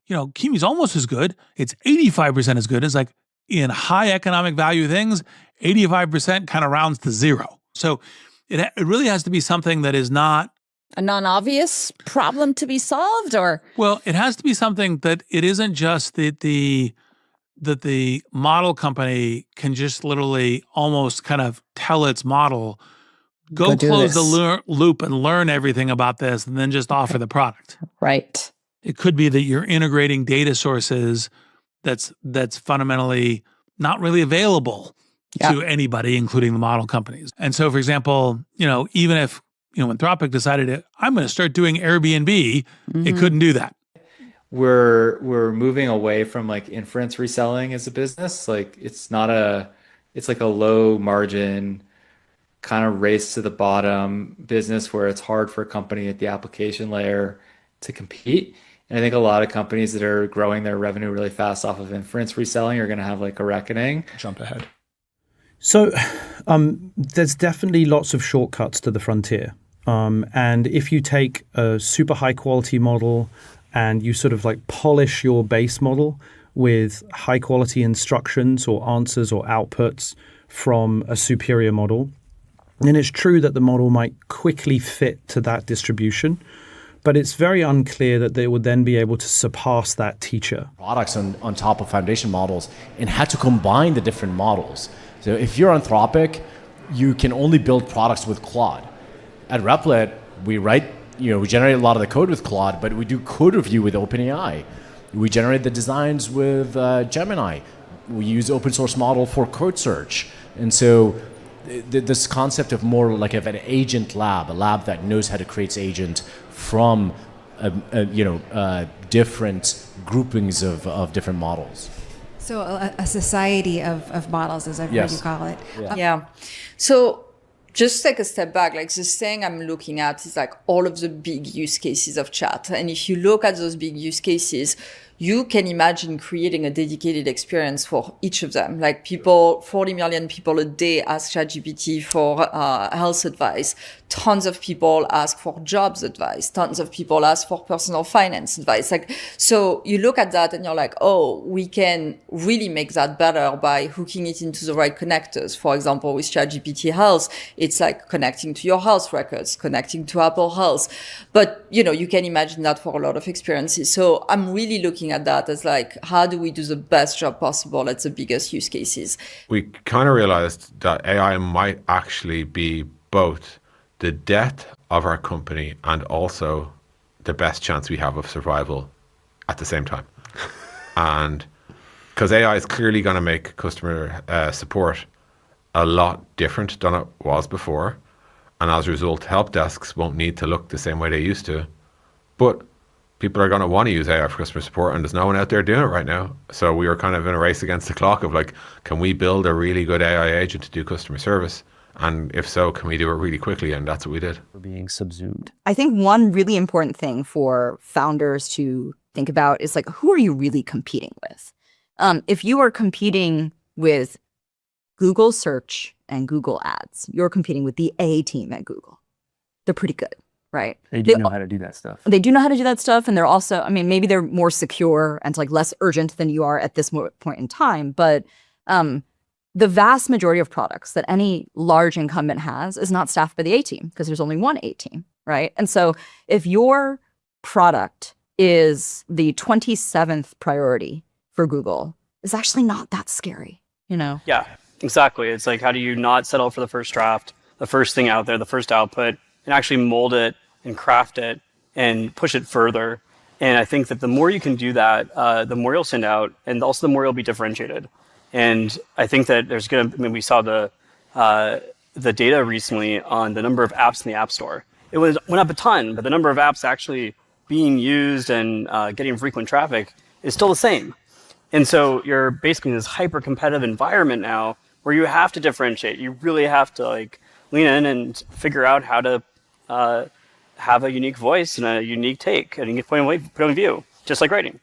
Kimi's almost as good. It's 85% as good. It's like in high economic value things, 85% kind of rounds to zero. So it really has to be something that is not a non-obvious problem to be solved, or? Well, it has to be something that it isn't just that the model company can just literally almost kind of tell its model, go close the loop and learn everything about this and then just offer the product. Right. It could be that you're integrating data sources that's fundamentally not really available to anybody, including the model companies. And so, for example, even if Anthropic decided I'm going to start doing Airbnb, it couldn't do that. We're moving away from like inference reselling as a business. Like it's like a low margin kind of race to the bottom business where it's hard for a company at the application layer to compete. And I think a lot of companies that are growing their revenue really fast off of inference reselling are going to have like a reckoning. Jump ahead. So there's definitely lots of shortcuts to the frontier. And if you take a super high quality model and you sort of like polish your base model with high quality instructions or answers or outputs from a superior model, then it's true that the model might quickly fit to that distribution, but it's very unclear that they would then be able to surpass that teacher. Products on top of foundation models and had to combine the different models. So if you're Anthropic, you can only build products with Claude. At Replit, we generate a lot of the code with Claude, but we do code review with OpenAI. We generate the designs with Gemini. We use open source model for code search. And so this concept of more like of an agent lab, a lab that knows how to create agent from different groupings of different models. So a society of models, as I've heard you call it. Yeah. So just take a step back. Like the thing I'm looking at is like all of the big use cases of chat. And if you look at those big use cases, you can imagine creating a dedicated experience for each of them. Like 40 million people a day ask ChatGPT for health advice. Tons of people ask for jobs advice. Tons of people ask for personal finance advice. So you look at that and you're like, oh, we can really make that better by hooking it into the right connectors. For example, with ChatGPT Health, it's like connecting to your health records, connecting to Apple Health. But, you can imagine that for a lot of experiences. So I'm really looking at that as like, how do we do the best job possible at the biggest use cases? We kind of realized that AI might actually be both the death of our company and also the best chance we have of survival at the same time. And because AI is clearly going to make customer support a lot different than it was before. And as a result, help desks won't need to look the same way they used to. But people are going to want to use AI for customer support, and there's no one out there doing it right now. So we were kind of in a race against the clock of like, can we build a really good AI agent to do customer service? And if so, can we do it really quickly? And that's what we did. We're being subsumed. I think one really important thing for founders to think about is like, who are you really competing with? If you are competing with Google search and Google ads, you're competing with the A team at Google. They're pretty good, right? They do know how to do that stuff. They do know how to do that stuff. And they're also, maybe they're more secure and like less urgent than you are at this point in time. But the vast majority of products that any large incumbent has is not staffed by the A team because there's only one A team, right? And so if your product is the 27th priority for Google, it's actually not that scary, Yeah, exactly. It's like, how do you not settle for the first draft, the first thing out there, the first output, and actually mold it and craft it and push it further? And I think that the more you can do that, the more you'll send out, and also the more you'll be differentiated. And I think that there's we saw the data recently on the number of apps in the App Store. It went up a ton, but the number of apps actually being used and getting frequent traffic is still the same. And so you're basically in this hyper-competitive environment now where you have to differentiate. You really have to like lean in and figure out how to have a unique voice and a unique take, a unique point of view, just like writing.